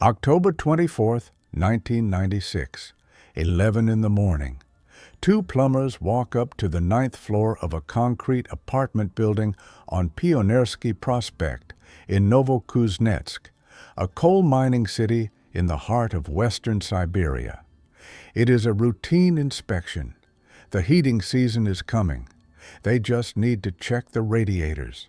October 24th, 1996, 11 in the morning. Two plumbers walk up to the 9th floor of a concrete apartment building on Pionersky Prospect in Novokuznetsk, a coal mining city in the heart of western Siberia. It is a routine inspection. The heating season is coming. They just need to check the radiators.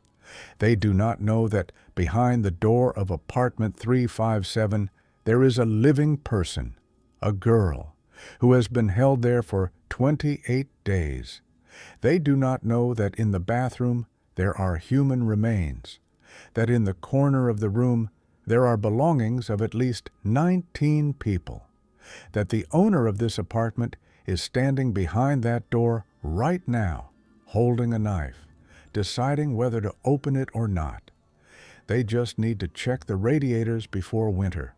They do not know that behind the door of apartment 357 there is a living person, a girl, who has been held there for 28 days. They do not know that in the bathroom there are human remains, that in the corner of the room there are belongings of at least 19 people, that the owner of this apartment is standing behind that door right now, holding a knife, deciding whether to open it or not. They just need to check the radiators before winter.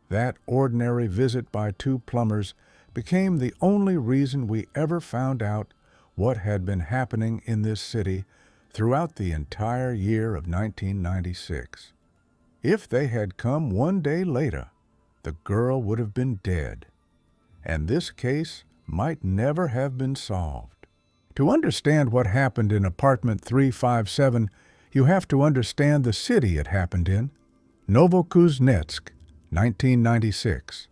That ordinary visit by two plumbers became the only reason we ever found out what had been happening in this city throughout the entire year of 1996. If they had come one day later, the girl would have been dead, and this case might never have been solved. To understand what happened in apartment 357, you have to understand the city it happened in. Novokuznetsk, 1996.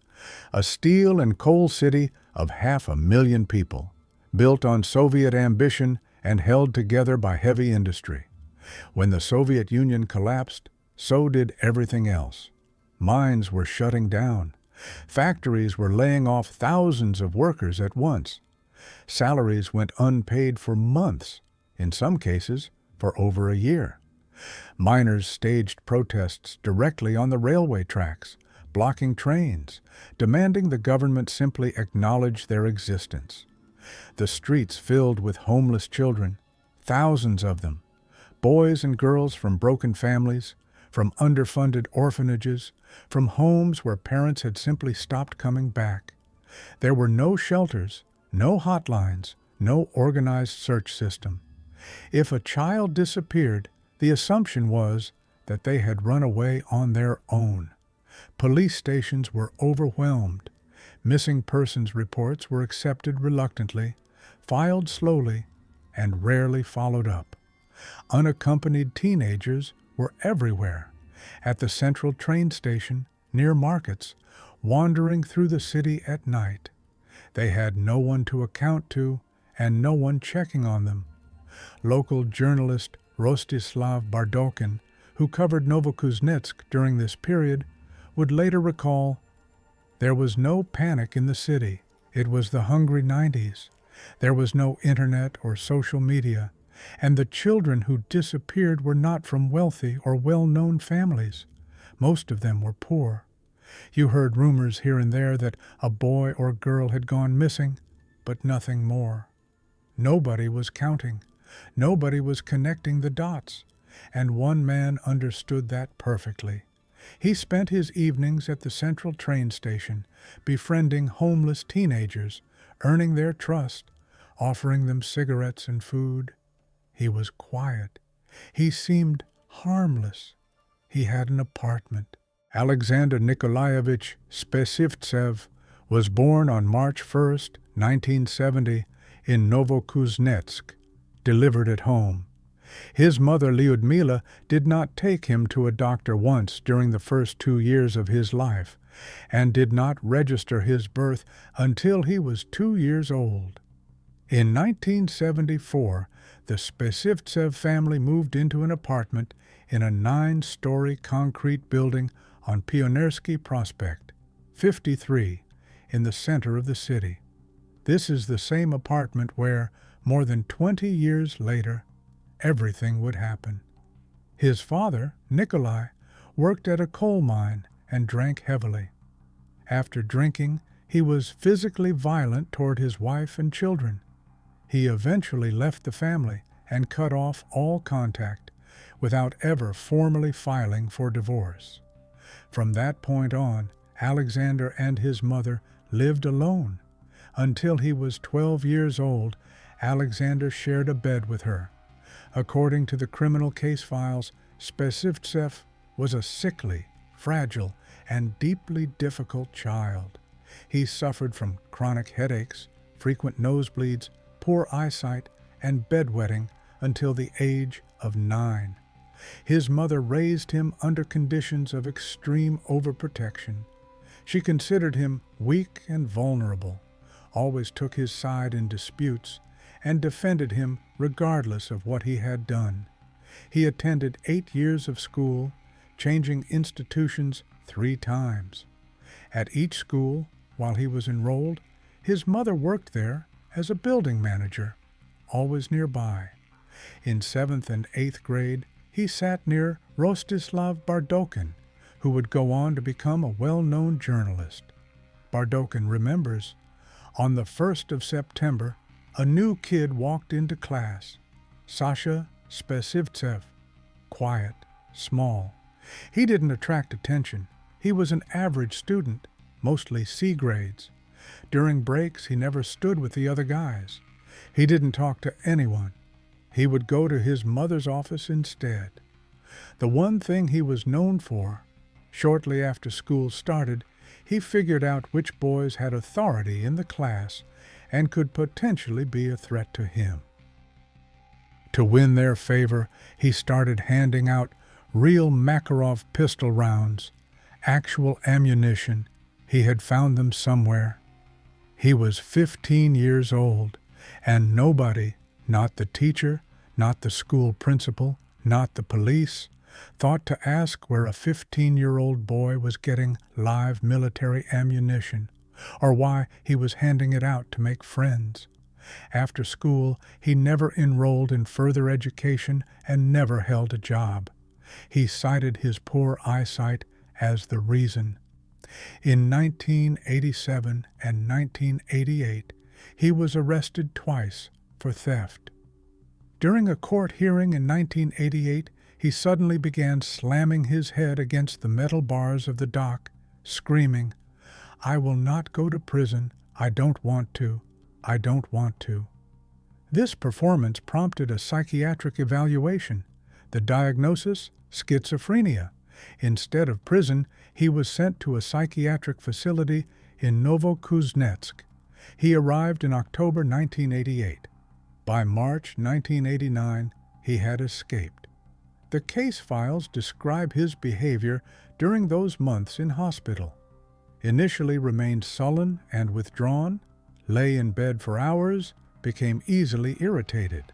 A steel and coal city of 500,000 people, built on Soviet ambition and held together by heavy industry. When the Soviet Union collapsed, so did everything else. Mines were shutting down. Factories were laying off thousands of workers at once. Salaries went unpaid for months, in some cases for over a year. Miners staged protests directly on the railway tracks, blocking trains, demanding the government simply acknowledge their existence. The streets filled with homeless children, thousands of them, boys and girls from broken families, from underfunded orphanages, from homes where parents had simply stopped coming back. There were no shelters, no hotlines, no organized search system. If a child disappeared, the assumption was that they had run away on their own. Police stations were overwhelmed. Missing persons reports were accepted reluctantly, filed slowly, and rarely followed up. Unaccompanied teenagers were everywhere, at the central train station, near markets, wandering through the city at night. They had no one to account to and no one checking on them. Local journalist Rostislav Bardokin, who covered Novokuznetsk during this period, would later recall, "There was no panic in the city. It was the hungry 90s. There was no internet or social media, and the children who disappeared were not from wealthy or well-known families. Most of them were poor. You heard rumors here and there that a boy or girl had gone missing, but nothing more. Nobody was counting. Nobody was connecting the dots, and one man understood that perfectly. He spent his evenings at the central train station, befriending homeless teenagers, earning their trust, offering them cigarettes and food. He was quiet. He seemed harmless. He had an apartment. Alexander Nikolaevich Spesivtsev was born on March 1st, 1970, in Novokuznetsk, delivered at home. His mother Lyudmila did not take him to a doctor once during the first 2 years of his life, and did not register his birth until he was 2 years old. In 1974, the Spesivtsev family moved into an apartment in a 9-story concrete building on Pionersky Prospect, 53, in the center of the city. This is the same apartment where, more than 20 years later, everything would happen. His father, Nikolai, worked at a coal mine and drank heavily. After drinking, he was physically violent toward his wife and children. He eventually left the family and cut off all contact, without ever formally filing for divorce. From that point on, Alexander and his mother lived alone. Until he was 12 years old, Alexander shared a bed with her. According to the criminal case files, Spesivtsev was a sickly, fragile, and deeply difficult child. He suffered from chronic headaches, frequent nosebleeds, poor eyesight, and bedwetting until the age of 9. His mother raised him under conditions of extreme overprotection. She considered him weak and vulnerable, always took his side in disputes, and defended him regardless of what he had done. He attended 8 years of school, changing institutions 3 times. At each school, while he was enrolled, his mother worked there as a building manager, always nearby. In 7th and 8th grade, he sat near Rostislav Bardokin, who would go on to become a well-known journalist. Bardokin remembers, on the 1st of September, a new kid walked into class, Sasha Spesivtsev, quiet, small. He didn't attract attention. He was an average student, mostly C grades. During breaks, he never stood with the other guys. He didn't talk to anyone. He would go to his mother's office instead. The one thing he was known for, shortly after school started, he figured out which boys had authority in the class and could potentially be a threat to him. To win their favor, he started handing out real Makarov pistol rounds, actual ammunition. He had found them somewhere. He was 15 years old, and nobody, not the teacher, not the school principal, not the police, thought to ask where a 15-year-old boy was getting live military ammunition, or why he was handing it out to make friends. After school, he never enrolled in further education and never held a job. He cited his poor eyesight as the reason. In 1987 and 1988, he was arrested twice for theft. During a court hearing in 1988, he suddenly began slamming his head against the metal bars of the dock, screaming, "I will not go to prison. I don't want to. I don't want to." This performance prompted a psychiatric evaluation. The diagnosis? Schizophrenia. Instead of prison, he was sent to a psychiatric facility in Novokuznetsk. He arrived in October 1988. By March 1989, he had escaped. The case files describe his behavior during those months in hospital. Initially remained sullen and withdrawn, lay in bed for hours, became easily irritated.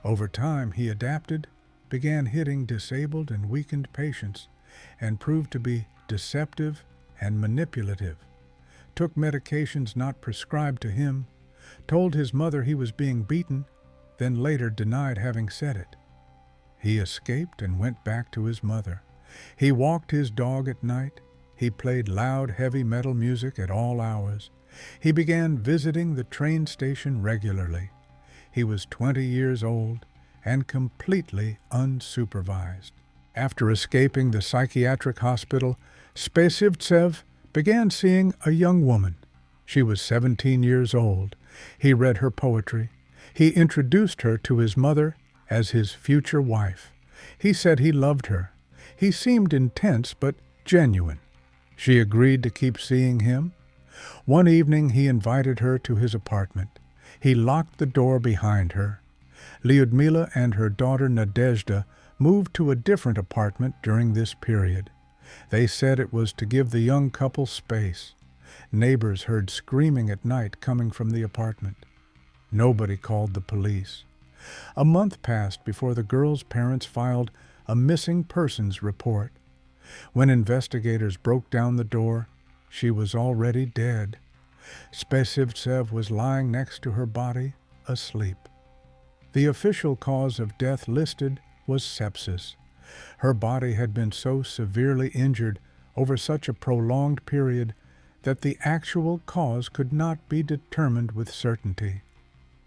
Over time, he adapted, began hitting disabled and weakened patients, and proved to be deceptive and manipulative. Took medications not prescribed to him, told his mother he was being beaten, then later denied having said it. He escaped and went back to his mother. He walked his dog at night. He played loud, heavy metal music at all hours. He began visiting the train station regularly. He was 20 years old and completely unsupervised. After escaping the psychiatric hospital, Spesivtsev began seeing a young woman. She was 17 years old. He read her poetry. He introduced her to his mother as his future wife. He said he loved her. He seemed intense but genuine. She agreed to keep seeing him. One evening he invited her to his apartment. He locked the door behind her. Lyudmila and her daughter Nadezhda moved to a different apartment during this period. They said it was to give the young couple space. Neighbors heard screaming at night coming from the apartment. Nobody called the police. A month passed before the girl's parents filed a missing persons report. When investigators broke down the door, she was already dead. Spesivtsev was lying next to her body, asleep. The official cause of death listed was sepsis. Her body had been so severely injured over such a prolonged period that the actual cause could not be determined with certainty.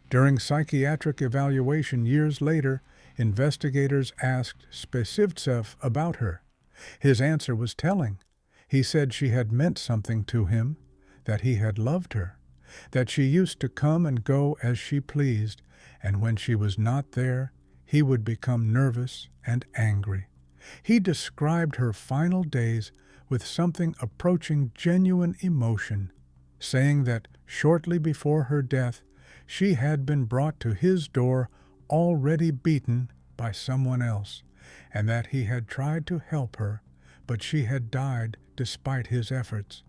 During psychiatric evaluation years later, investigators asked Spesivtsev about her. His answer was telling. He said she had meant something to him, that he had loved her, that she used to come and go as she pleased, and when she was not there, he would become nervous and angry. He described her final days with something approaching genuine emotion, saying that shortly before her death she had been brought to his door already beaten by someone else, and that he had tried to help her, but she had died despite his efforts.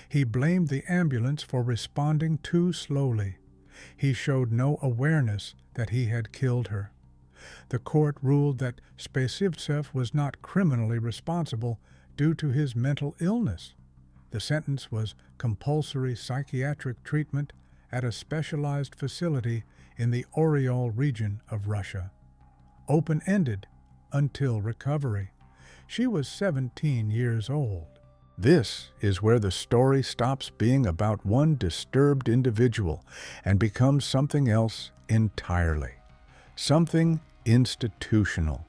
He blamed the ambulance for responding too slowly. He showed no awareness that he had killed her. The court ruled that Spesivtsev was not criminally responsible due to his mental illness. The sentence was compulsory psychiatric treatment at a specialized facility in the Oryol region of Russia. Open-ended until recovery. She was 17 years old. This is where the story stops being about one disturbed individual and becomes something else entirely. Something institutional.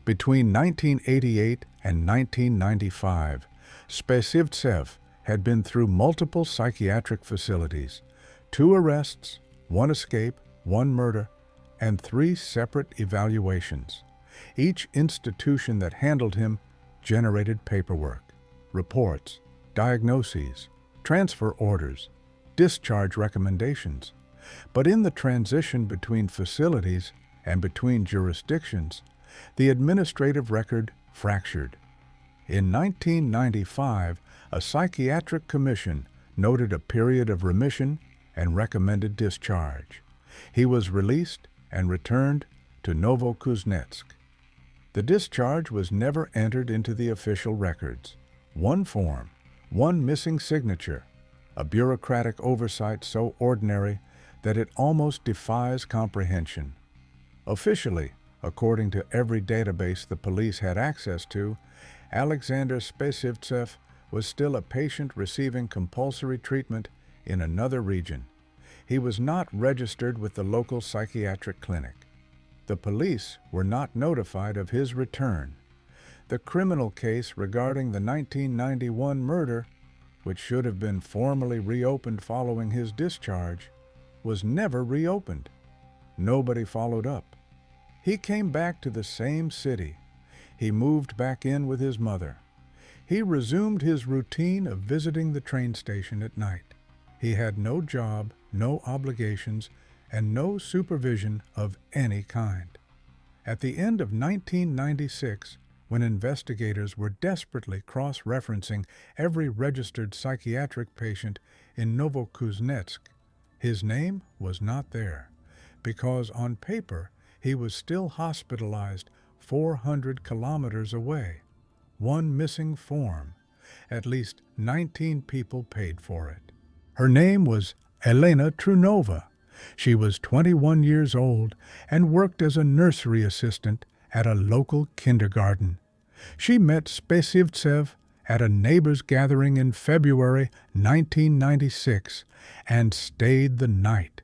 Between 1988 and 1995, Spesivtsev had been through multiple psychiatric facilities, 2 arrests, 1 escape, 1 murder, and 3 separate evaluations. Each institution that handled him generated paperwork, reports, diagnoses, transfer orders, discharge recommendations. But in the transition between facilities and between jurisdictions, the administrative record fractured. In 1995, a psychiatric commission noted a period of remission and recommended discharge. He was released and returned to Novokuznetsk. The discharge was never entered into the official records. 1 form, 1 missing signature, a bureaucratic oversight so ordinary that it almost defies comprehension. Officially, according to every database the police had access to, Alexander Spesivtsev was still a patient receiving compulsory treatment in another region. He was not registered with the local psychiatric clinic. The police were not notified of his return. The criminal case regarding the 1991 murder, which should have been formally reopened following his discharge, was never reopened. Nobody followed up. He came back to the same city. He moved back in with his mother. He resumed his routine of visiting the train station at night. He had no job, no obligations, and no supervision of any kind. At the end of 1996, when investigators were desperately cross-referencing every registered psychiatric patient in Novokuznetsk, his name was not there, because on paper he was still hospitalized 400 kilometers away. 1 missing form. At least 19 people paid for it. Her name was Elena Trunova. She was 21 years old and worked as a nursery assistant at a local kindergarten. She met Spesivtsev at a neighbor's gathering in February 1996 and stayed the night.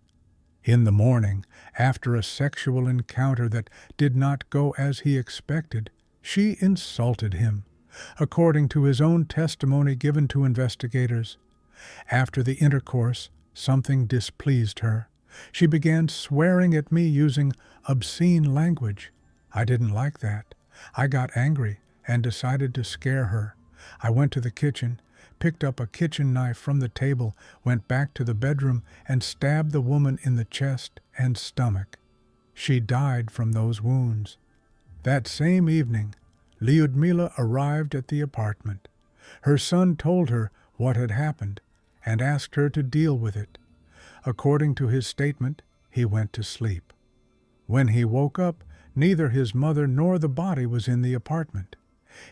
In the morning, after a sexual encounter that did not go as he expected, she insulted him, according to his own testimony given to investigators. After the intercourse, something displeased her. She began swearing at me using obscene language. I didn't like that. I got angry and decided to scare her. I went to the kitchen, picked up a kitchen knife from the table, went back to the bedroom, and stabbed the woman in the chest and stomach. She died from those wounds. That same evening, Lyudmila arrived at the apartment. Her son told her what had happened and asked her to deal with it. According to his statement, he went to sleep. When he woke up, neither his mother nor the body was in the apartment.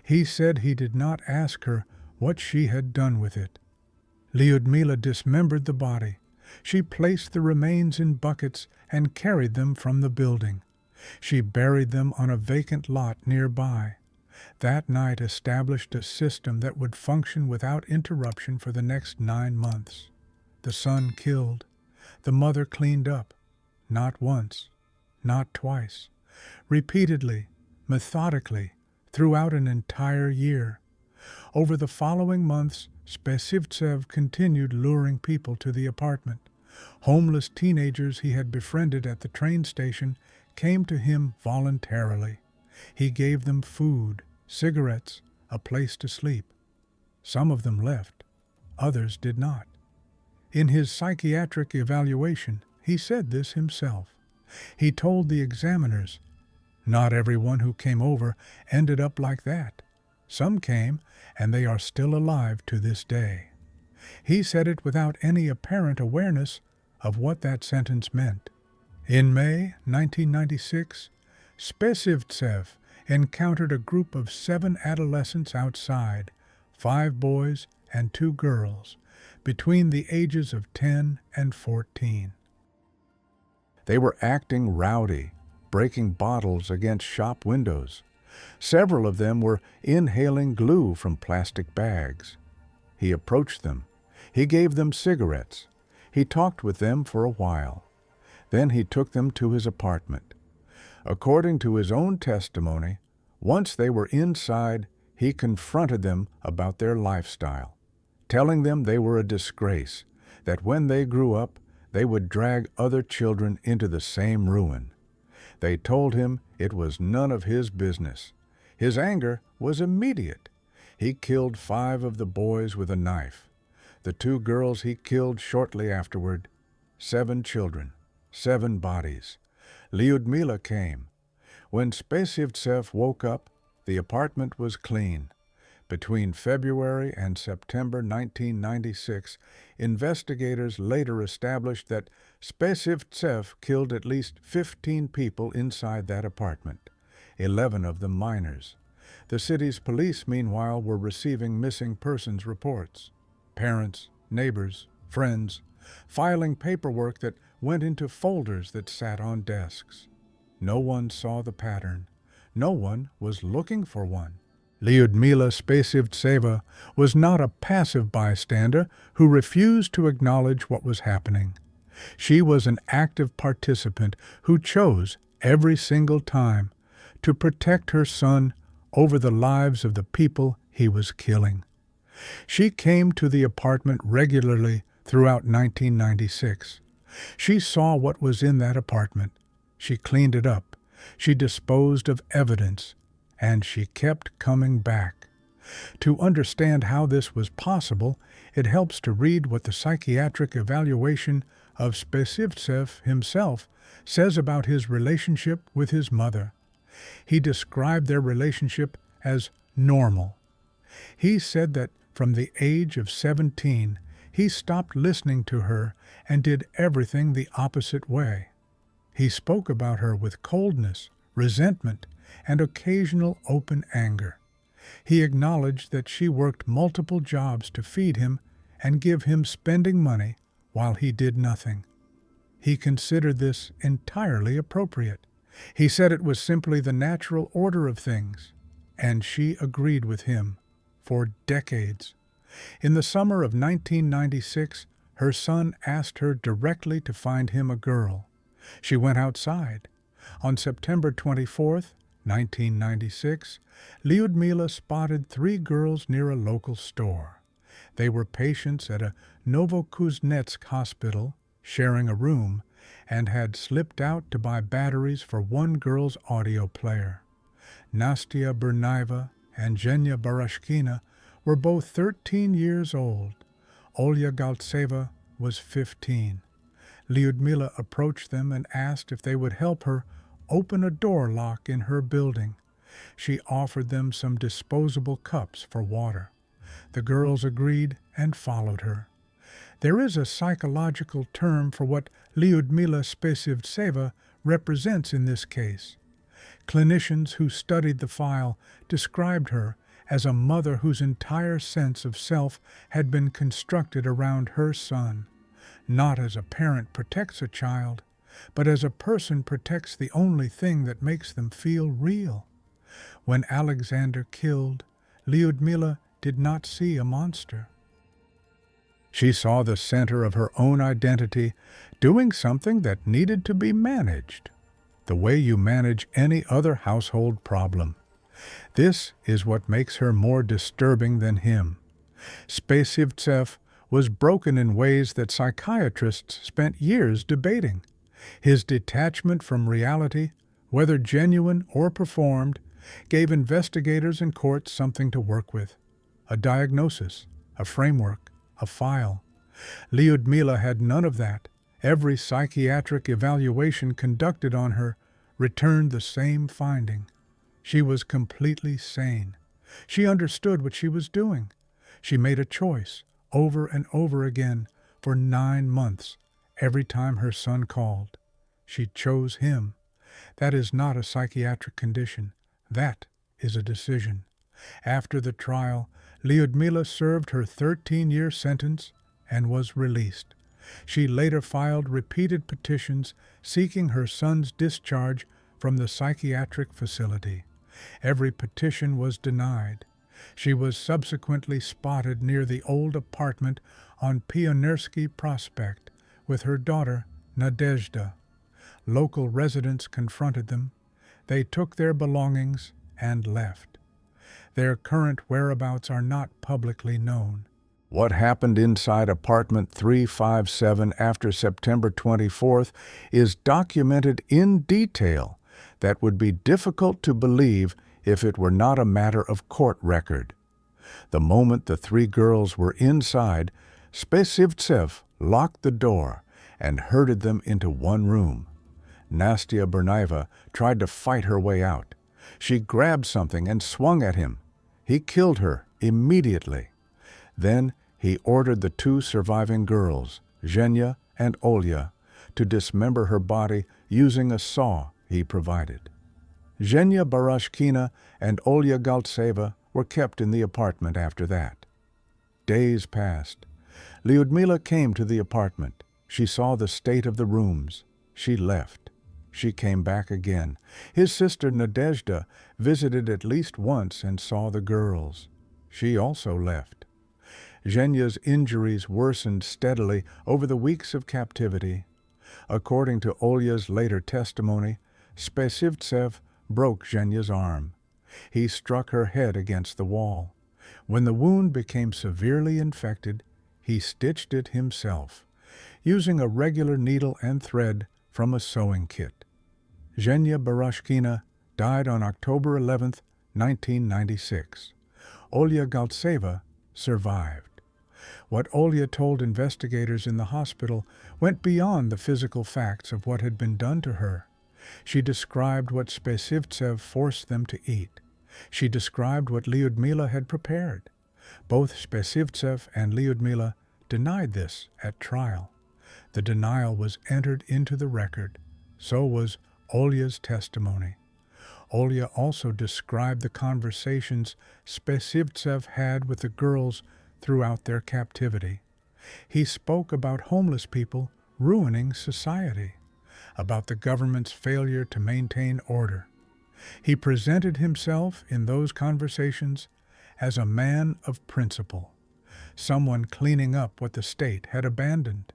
He said he did not ask her what she had done with it. Lyudmila dismembered the body. She placed the remains in buckets and carried them from the building. She buried them on a vacant lot nearby. That night established a system that would function without interruption for the next 9 months. The son killed. The mother cleaned up. Not once, not twice. Repeatedly, methodically, throughout an entire year. Over the following months, Spesivtsev continued luring people to the apartment. Homeless teenagers he had befriended at the train station came to him voluntarily. He gave them food, cigarettes, a place to sleep. Some of them left, others did not. In his psychiatric evaluation, he said this himself. He told the examiners, "Not everyone who came over ended up like that. Some came, and they are still alive to this day." He said it without any apparent awareness of what that sentence meant. In May 1996, Spesivtsev encountered a group of 7 adolescents outside, 5 boys and 2 girls, between the ages of 10 and 14. They were acting rowdy, breaking bottles against shop windows. Several of them were inhaling glue from plastic bags. He approached them. He gave them cigarettes. He talked with them for a while. Then he took them to his apartment. According to his own testimony, once they were inside, he confronted them about their lifestyle, telling them they were a disgrace, that when they grew up, they would drag other children into the same ruin. They told him it was none of his business. His anger was immediate. He killed 5 of the boys with a knife. The 2 girls he killed shortly afterward. 7 children, 7 bodies. Lyudmila came. When Spesivtsev woke up, the apartment was clean. Between February and September 1996, investigators later established that Spesivtsev killed at least 15 people inside that apartment, 11 of them minors. The city's police, meanwhile, were receiving missing persons reports. Parents, neighbors, friends, filing paperwork that went into folders that sat on desks. No one saw the pattern. No one was looking for one. Lyudmila Spesivtseva was not a passive bystander who refused to acknowledge what was happening. She was an active participant who chose, every single time, to protect her son over the lives of the people he was killing. She came to the apartment regularly throughout 1996. She saw what was in that apartment. She cleaned it up. She disposed of evidence. And she kept coming back. To understand how this was possible, it helps to read what the psychiatric evaluation of Spesivtsev himself says about his relationship with his mother. He described their relationship as normal. He said that from the age of 17, he stopped listening to her and did everything the opposite way. He spoke about her with coldness, resentment, and occasional open anger. He acknowledged that she worked multiple jobs to feed him and give him spending money while he did nothing. He considered this entirely appropriate. He said it was simply the natural order of things, and she agreed with him for decades. In the summer of 1996, her son asked her directly to find him a girl. She went outside. On September 24th, 1996, Lyudmila spotted 3 girls near a local store. They were patients at a Novokuznetsk hospital, sharing a room, and had slipped out to buy batteries for one girl's audio player. Nastya Bernaeva and Zhenya Barashkina were both 13 years old. Olya Galtseva was 15. Lyudmila approached them and asked if they would help her open a door lock in her building. She offered them some disposable cups for water. The girls agreed and followed her. There is a psychological term for what Lyudmila Spesivtseva represents in this case. Clinicians who studied the file described her as a mother whose entire sense of self had been constructed around her son, not as a parent protects a child, but as a person protects the only thing that makes them feel real. When Alexander killed, Lyudmila did not see a monster. She saw the center of her own identity doing something that needed to be managed, the way you manage any other household problem. This is what makes her more disturbing than him. Spesivtsev was broken in ways that psychiatrists spent years debating. His detachment from reality, whether genuine or performed, gave investigators and courts something to work with. a diagnosis, a framework, a file. Lyudmila had none of that. Every psychiatric evaluation conducted on her returned the same finding. She was completely sane. She understood what she was doing. She made a choice, over and over again, for 9 months, every time her son called. She chose him. That is not a psychiatric condition. That is a decision. After the trial, Lyudmila served her 13-year sentence and was released. She later filed repeated petitions seeking her son's discharge from the psychiatric facility. Every petition was denied. She was subsequently spotted near the old apartment on Pionersky Prospect with her daughter, Nadezhda. Local residents confronted them. They took their belongings and left. Their current whereabouts are not publicly known. What happened inside apartment 357 after September 24th is documented in detail that would be difficult to believe if it were not a matter of court record. The moment the 3 girls were inside, Spesivtsev locked the door and herded them into one room. Nastya Bernaeva tried to fight her way out. She grabbed something and swung at him. He killed her immediately. Then he ordered the 2 surviving girls, Zhenya and Olya, to dismember her body using a saw he provided. Zhenya Barashkina and Olya Galtseva were kept in the apartment after that. Days passed. Lyudmila came to the apartment. She saw the state of the rooms. She left. She came back again. His sister Nadezhda visited at least once and saw the girls. She also left. Zhenya's injuries worsened steadily over the weeks of captivity. According to Olya's later testimony, Spesivtsev broke Zhenya's arm. He struck her head against the wall. When the wound became severely infected, he stitched it himself, using a regular needle and thread from a sewing kit. Zhenya Barashkina died on October 11, 1996. Olya Galtseva survived. What Olya told investigators in the hospital went beyond the physical facts of what had been done to her. She described what Spesivtsev forced them to eat. She described what Lyudmila had prepared. Both Spesivtsev and Lyudmila denied this at trial. The denial was entered into the record. So was Olya's testimony. Olya also described the conversations Spesivtsev had with the girls throughout their captivity. He spoke about homeless people ruining society, about the government's failure to maintain order. He presented himself in those conversations as a man of principle, someone cleaning up what the state had abandoned.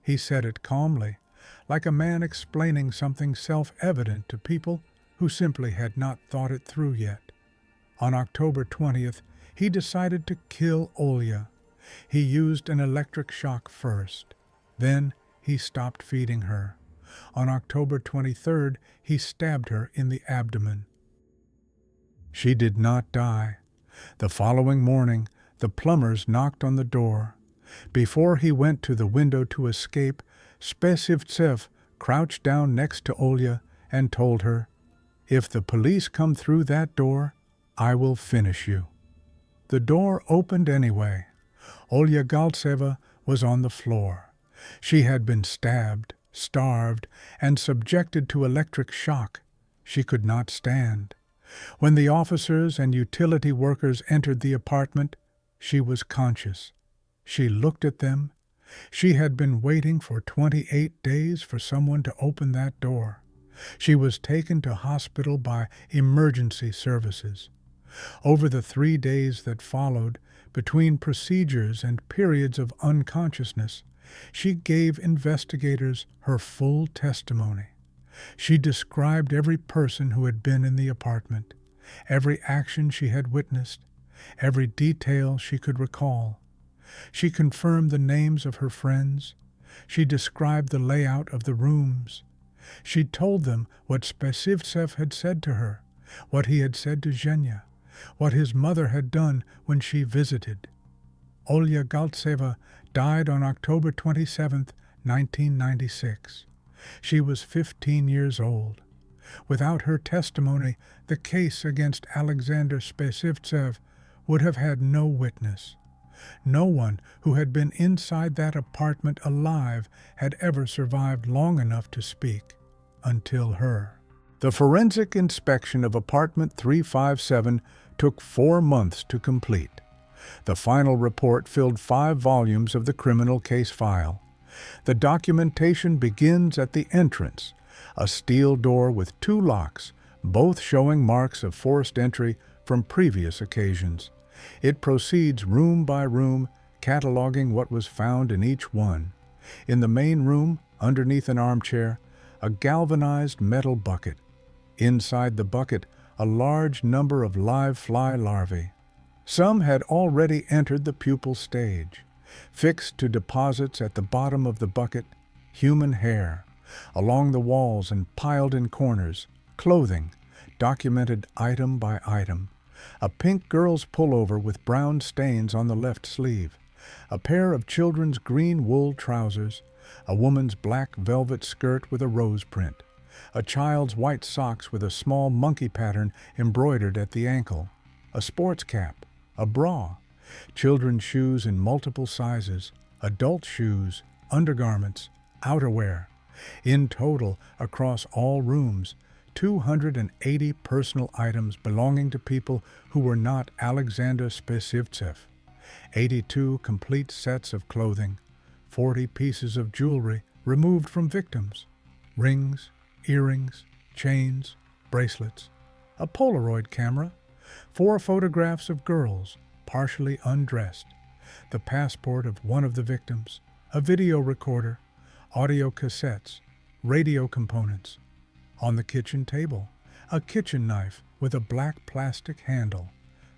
He said it calmly, like a man explaining something self-evident to people who simply had not thought it through yet. On October 20th, he decided to kill Olya. He used an electric shock first. Then he stopped feeding her. On October 23rd, he stabbed her in the abdomen. She did not die. The following morning, the plumbers knocked on the door. Before he went to the window to escape, Spesivtsev crouched down next to Olya and told her, "If the police come through that door, I will finish you." The door opened anyway. Olya Galtseva was on the floor. She had been stabbed, starved, and subjected to electric shock. She could not stand. When the officers and utility workers entered the apartment, she was conscious. She looked at them. She had been waiting for 28 days for someone to open that door. She was taken to hospital by emergency services. Over the 3 days that followed, between procedures and periods of unconsciousness, she gave investigators her full testimony. She described every person who had been in the apartment, every action she had witnessed, every detail she could recall. She confirmed the names of her friends. She described the layout of the rooms. She told them what Spesivtsev had said to her, what he had said to Zhenya, what his mother had done when she visited. Olya Galtseva died on October 27, 1996. She was 15 years old. Without her testimony, the case against Alexander Spesivtsev would have had no witness. No one who had been inside that apartment alive had ever survived long enough to speak, until her. The forensic inspection of apartment 357 took 4 months to complete. The final report filled 5 volumes of the criminal case file. The documentation begins at the entrance, a steel door with 2 locks, both showing marks of forced entry from previous occasions. It proceeds room by room, cataloging what was found in each one. In the main room, underneath an armchair, a galvanized metal bucket. Inside the bucket, a large number of live fly larvae. Some had already entered the pupal stage. Fixed to deposits at the bottom of the bucket, human hair. Along the walls and piled in corners, clothing, documented item by item. A pink girl's pullover with brown stains on the left sleeve. A pair of children's green wool trousers. A woman's black velvet skirt with a rose print. A child's white socks with a small monkey pattern embroidered at the ankle. A sports cap. A bra. Children's shoes in multiple sizes. Adult shoes. Undergarments. Outerwear. In total, across all rooms, 280 personal items belonging to people who were not Alexander Spesivtsev, 82 complete sets of clothing, 40 pieces of jewelry removed from victims, rings, earrings, chains, bracelets, a Polaroid camera, 4 photographs of girls, partially undressed, the passport of one of the victims, a video recorder, audio cassettes, radio components. On the kitchen table, a kitchen knife with a black plastic handle,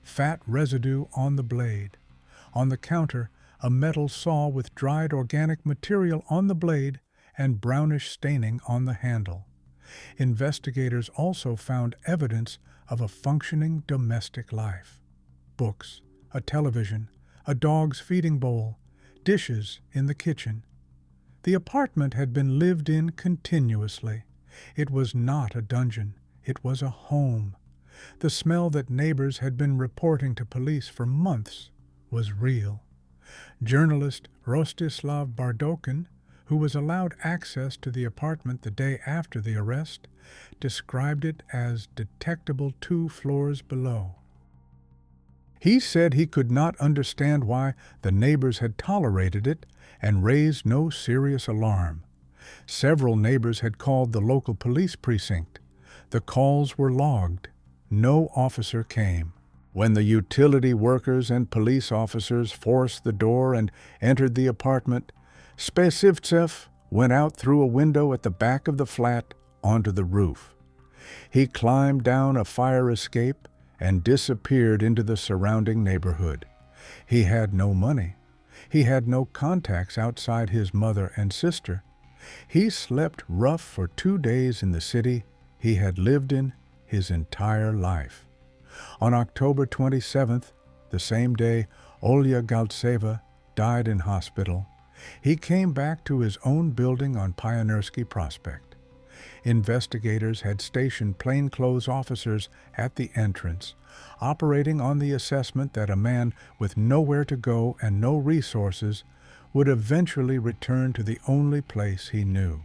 fat residue on the blade. On the counter, a metal saw with dried organic material on the blade and brownish staining on the handle. Investigators also found evidence of a functioning domestic life. Books, a television, a dog's feeding bowl, dishes in the kitchen. The apartment had been lived in continuously. It was not a dungeon. It was a home. The smell that neighbors had been reporting to police for months was real. Journalist Rostislav Bardokin, who was allowed access to the apartment the day after the arrest, described it as detectable 2 floors below. He said he could not understand why the neighbors had tolerated it and raised no serious alarm. Several neighbors had called the local police precinct. The calls were logged. No officer came. When the utility workers and police officers forced the door and entered the apartment, Spesivtsev went out through a window at the back of the flat onto the roof. He climbed down a fire escape and disappeared into the surrounding neighborhood. He had no money. He had no contacts outside his mother and sister. He slept rough for 2 days in the city he had lived in his entire life. On October 27th, the same day Olya Galtseva died in hospital, he came back to his own building on Pioneersky Prospect. Investigators had stationed plainclothes officers at the entrance, operating on the assessment that a man with nowhere to go and no resources would eventually return to the only place he knew.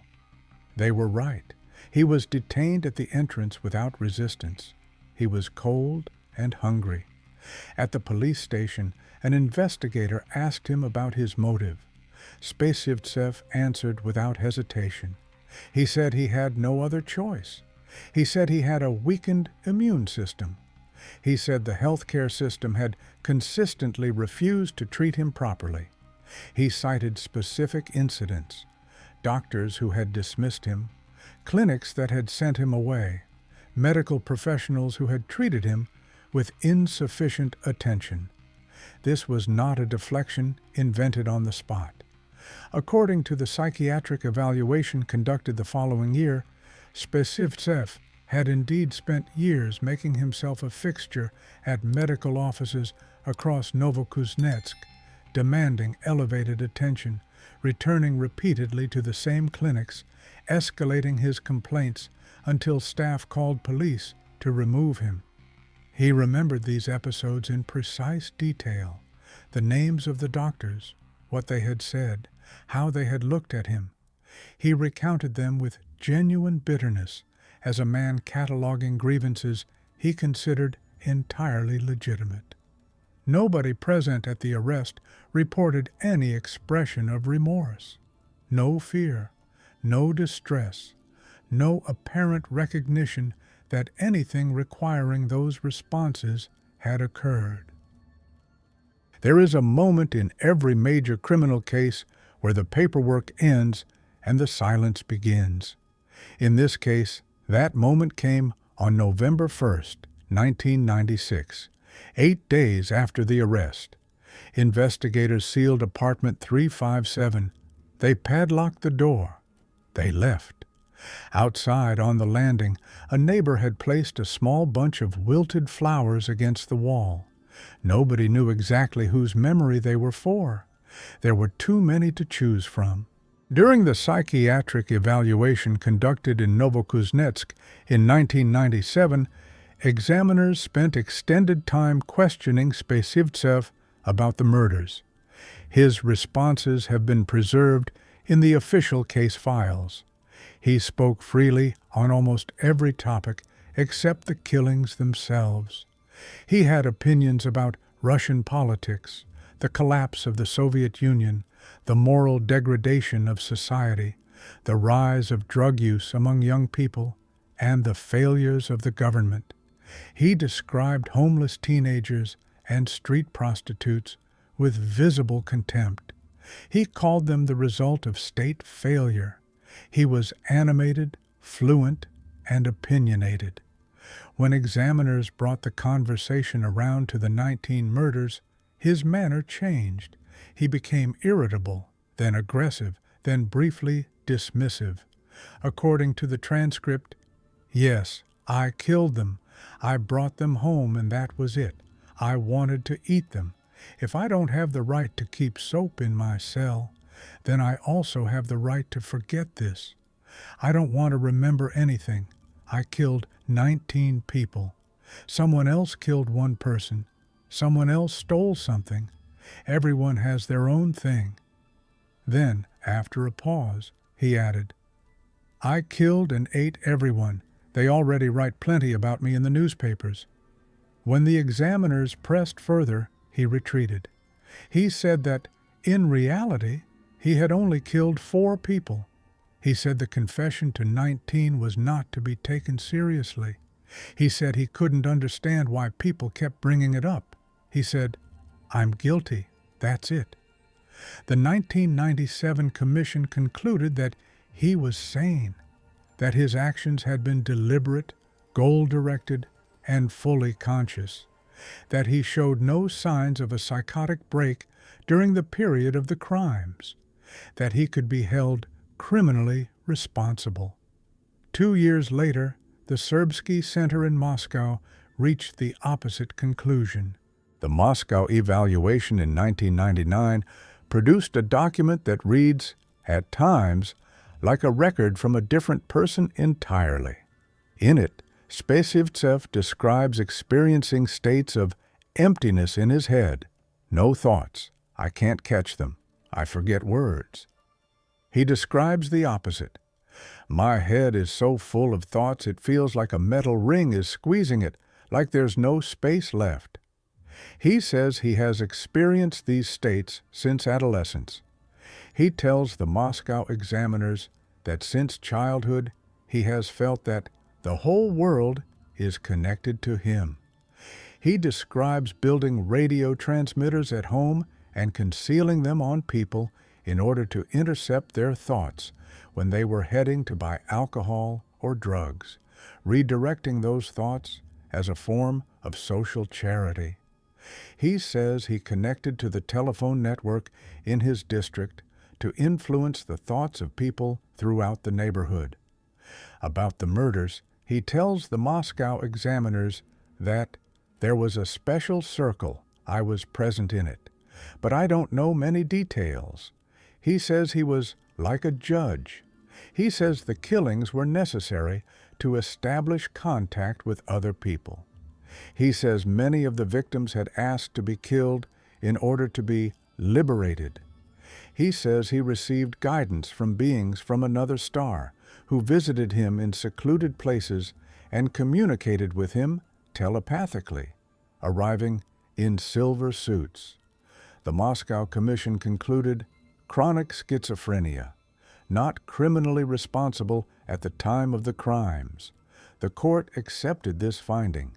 They were right. He was detained at the entrance without resistance. He was cold and hungry. At the police station, an investigator asked him about his motive. Spesivtsev answered without hesitation. He said he had no other choice. He said he had a weakened immune system. He said the healthcare system had consistently refused to treat him properly. He cited specific incidents, doctors who had dismissed him, clinics that had sent him away, medical professionals who had treated him with insufficient attention. This was not a deflection invented on the spot. According to the psychiatric evaluation conducted the following year, Spesivtsev had indeed spent years making himself a fixture at medical offices across Novokuznetsk, demanding elevated attention, returning repeatedly to the same clinics, escalating his complaints until staff called police to remove him. He remembered these episodes in precise detail, the names of the doctors, what they had said, how they had looked at him. He recounted them with genuine bitterness, as a man cataloging grievances he considered entirely legitimate. Nobody present at the arrest reported any expression of remorse. No fear, no distress, no apparent recognition that anything requiring those responses had occurred. There is a moment in every major criminal case where the paperwork ends and the silence begins. In this case, that moment came on November 1st, 1996, 8 days after the arrest. Investigators sealed apartment 357. They padlocked the door. They left. Outside on the landing, a neighbor had placed a small bunch of wilted flowers against the wall. Nobody knew exactly whose memory they were for. There were too many to choose from. During the psychiatric evaluation conducted in Novokuznetsk in 1997, examiners spent extended time questioning Spesivtsev about the murders. His responses have been preserved in the official case files. He spoke freely on almost every topic except the killings themselves. He had opinions about Russian politics, the collapse of the Soviet Union, the moral degradation of society, the rise of drug use among young people, and the failures of the government. He described homeless teenagers and street prostitutes with visible contempt. He called them the result of state failure. He was animated, fluent, and opinionated. When examiners brought the conversation around to the 19 murders, his manner changed. He became irritable, then aggressive, then briefly dismissive. According to the transcript, "Yes, I killed them. I brought them home and that was it. I wanted to eat them. If I don't have the right to keep soap in my cell, then I also have the right to forget this. I don't want to remember anything. I killed 19 people. Someone else killed one person. Someone else stole something. Everyone has their own thing." Then, after a pause, he added, "I killed and ate everyone. They already write plenty about me in the newspapers." When the examiners pressed further, he retreated. He said that, in reality, he had only killed 4 people. He said the confession to 19 was not to be taken seriously. He said he couldn't understand why people kept bringing it up. He said, "I'm guilty. That's it." The 1997 commission concluded that he was sane, that his actions had been deliberate, goal-directed, and fully conscious, that he showed no signs of a psychotic break during the period of the crimes, that he could be held criminally responsible. 2 years later, the Serbsky Center in Moscow reached the opposite conclusion. The Moscow evaluation in 1999 produced a document that reads, at times, like a record from a different person entirely. In it, Spesivtsev describes experiencing states of emptiness in his head. No thoughts. I can't catch them. I forget words. He describes the opposite. My head is so full of thoughts it feels like a metal ring is squeezing it, like there's no space left. He says he has experienced these states since adolescence. He tells the Moscow examiners that since childhood he has felt that the whole world is connected to him. He describes building radio transmitters at home and concealing them on people in order to intercept their thoughts when they were heading to buy alcohol or drugs, redirecting those thoughts as a form of social charity. He says he connected to the telephone network in his district to influence the thoughts of people throughout the neighborhood. About the murders, He tells the Moscow examiners that there was a special circle, I was present in it, but I don't know many details. He says he was like a judge. He says the killings were necessary to establish contact with other people. He says many of the victims had asked to be killed in order to be liberated. He says he received guidance from beings from another star who visited him in secluded places and communicated with him telepathically, arriving in silver suits. The Moscow Commission concluded chronic schizophrenia, not criminally responsible at the time of the crimes. The court accepted this finding.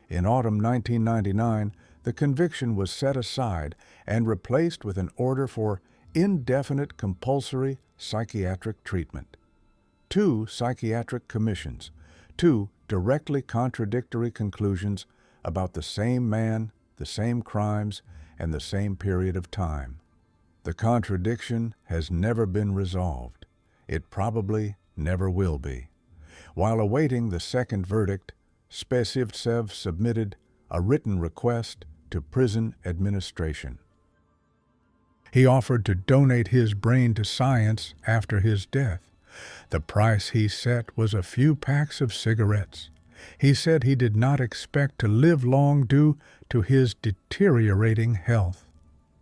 In autumn 1999, the conviction was set aside and replaced with an order for indefinite compulsory psychiatric treatment. 2 psychiatric commissions, 2 directly contradictory conclusions about the same man, the same crimes, and the same period of time. The contradiction has never been resolved. It probably never will be. While awaiting the second verdict, Spesivtsev submitted a written request to prison administration. He offered to donate his brain to science after his death. The price he set was a few packs of cigarettes. He said he did not expect to live long due to his deteriorating health.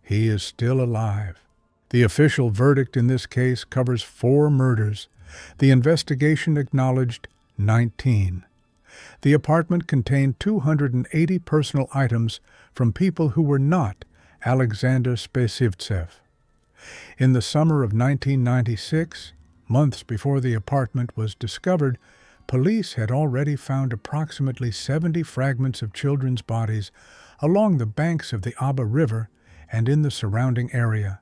He is still alive. The official verdict in this case covers 4 murders. The investigation acknowledged 19. The apartment contained 280 personal items from people who were not Alexander Spesivtsev. In the summer of 1996, months before the apartment was discovered, police had already found approximately 70 fragments of children's bodies along the banks of the Aba River and in the surrounding area.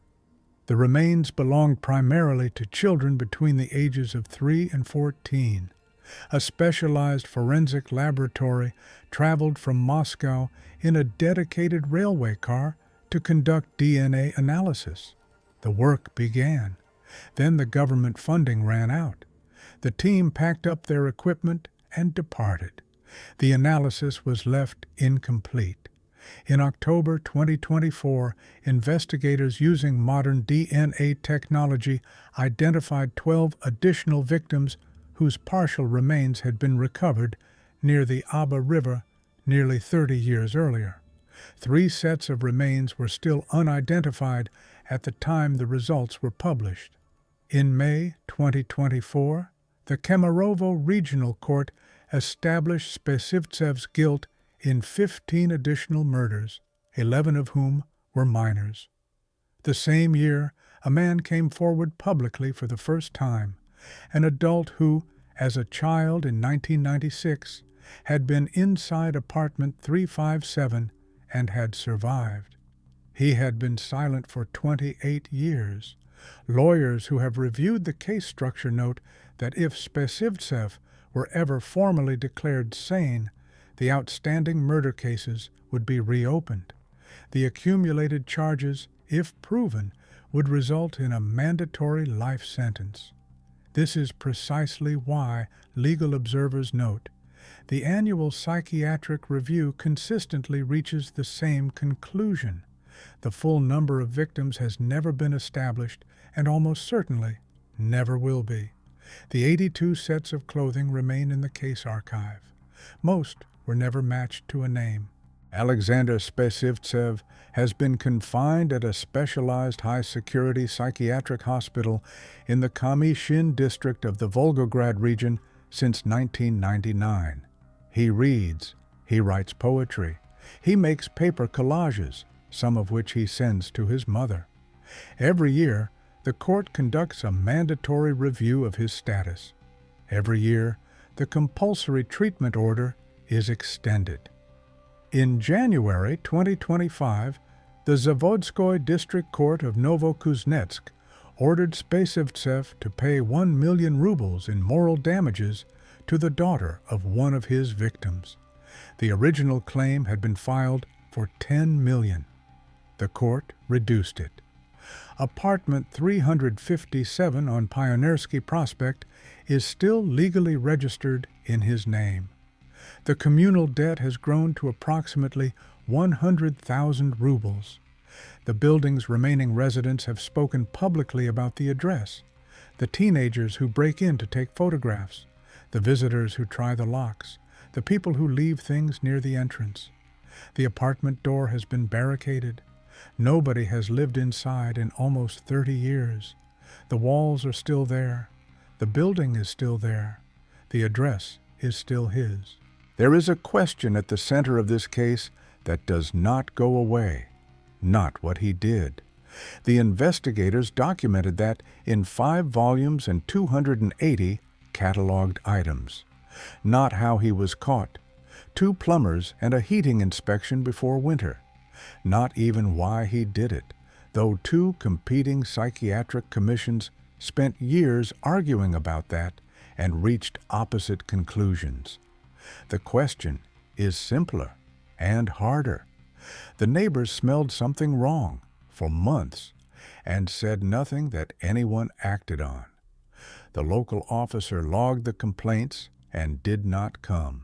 The remains belonged primarily to children between the ages of 3 and 14. A specialized forensic laboratory traveled from Moscow in a dedicated railway car to conduct DNA analysis. The work began. Then the government funding ran out. The team packed up their equipment and departed. The analysis was left incomplete. In October 2024, investigators using modern DNA technology identified 12 additional victims whose partial remains had been recovered near the Aba River nearly 30 years earlier. 3 sets of remains were still unidentified at the time the results were published. In May 2024, the Kemerovo Regional Court established Spesivtsev's guilt in 15 additional murders, 11 of whom were minors. The same year, a man came forward publicly for the first time, an adult who, as a child in 1996, had been inside apartment 357 and had survived. He had been silent for 28 years. Lawyers who have reviewed the case structure note that if Spesivtsev were ever formally declared sane, the outstanding murder cases would be reopened. The accumulated charges, if proven, would result in a mandatory life sentence. This is precisely why legal observers note the annual psychiatric review consistently reaches the same conclusion. The full number of victims has never been established and almost certainly never will be. The 82 sets of clothing remain in the case archive. Most were never matched to a name. Alexander Spesivtsev has been confined at a specialized high-security psychiatric hospital in the Kamyshin district of the Volgograd region since 1999. He reads, he writes poetry, he makes paper collages, some of which he sends to his mother. Every year, the court conducts a mandatory review of his status. Every year, the compulsory treatment order is extended. In January 2025, the Zavodskoy District Court of Novokuznetsk ordered Spesivtsev to pay 1 million rubles in moral damages to the daughter of one of his victims. The original claim had been filed for 10 million. The court reduced it. Apartment 357 on Pioneersky Prospect is still legally registered in his name. The communal debt has grown to approximately 100,000 rubles. The building's remaining residents have spoken publicly about the address, the teenagers who break in to take photographs, the visitors who try the locks, the people who leave things near the entrance. The apartment door has been barricaded. Nobody has lived inside in almost 30 years. The walls are still there. The building is still there. The address is still his. There is a question at the center of this case that does not go away. Not what he did. The investigators documented that in 5 volumes and 280 cataloged items. Not how he was caught. 2 plumbers and a heating inspection before winter. Not even why he did it, though 2 competing psychiatric commissions spent years arguing about that and reached opposite conclusions. The question is simpler and harder. The neighbors smelled something wrong for months and said nothing that anyone acted on. The local officer logged the complaints and did not come.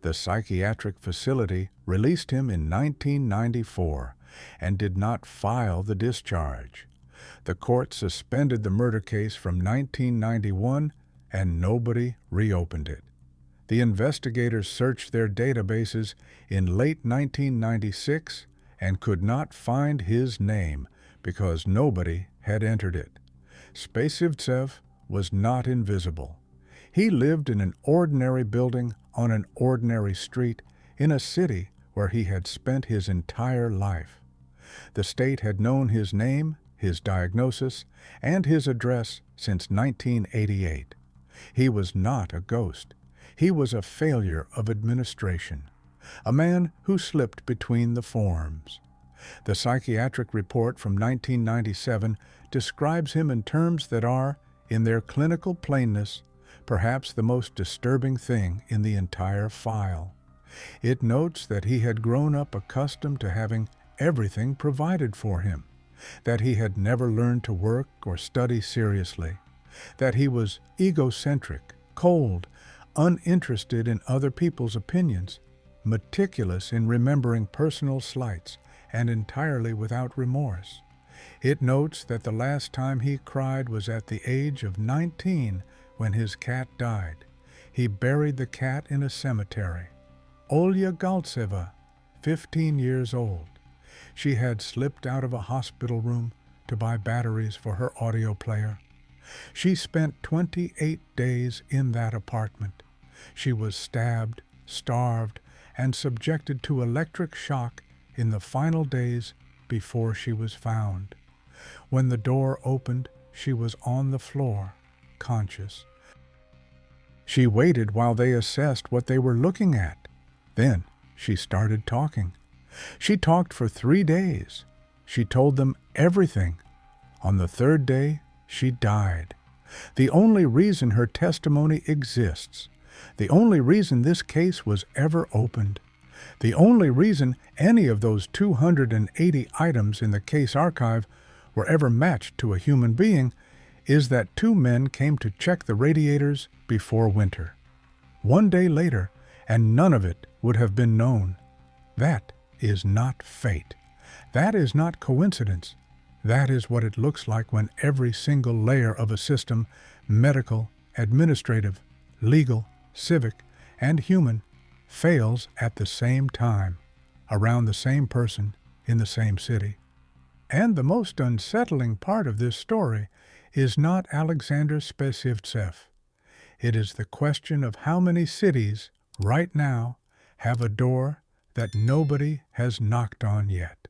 The psychiatric facility released him in 1994 and did not file the discharge. The court suspended the murder case from 1991 and nobody reopened it. The investigators searched their databases in late 1996 and could not find his name because nobody had entered it. Spesivtsev was not invisible. He lived in an ordinary building on an ordinary street in a city where he had spent his entire life. The state had known his name, his diagnosis, and his address since 1988. He was not a ghost. He was a failure of administration, a man who slipped between the forms. The psychiatric report from 1997 describes him in terms that are, in their clinical plainness, perhaps the most disturbing thing in the entire file. It notes that he had grown up accustomed to having everything provided for him, that he had never learned to work or study seriously, that he was egocentric, cold, uninterested in other people's opinions, meticulous in remembering personal slights, and entirely without remorse. It notes that the last time he cried was at the age of 19 when his cat died. He buried the cat in a cemetery. Olya Galtseva, 15 years old. She had slipped out of a hospital room to buy batteries for her audio player. She spent 28 days in that apartment. She was stabbed, starved, and subjected to electric shock in the final days before she was found. When the door opened, she was on the floor, conscious. She waited while they assessed what they were looking at. Then she started talking. She talked for 3 days. She told them everything. On the 3rd day, she died. The only reason her testimony exists, the only reason this case was ever opened, the only reason any of those 280 items in the case archive were ever matched to a human being, is that 2 men came to check the radiators before winter. 1 day later, and none of it would have been known. That is not fate. That is not coincidence. That is what it looks like when every single layer of a system, medical, administrative, legal, civic, and human, fails at the same time, around the same person, in the same city. And the most unsettling part of this story is not Alexander Spesivtsev. It is the question of how many cities, right now, have a door that nobody has knocked on yet.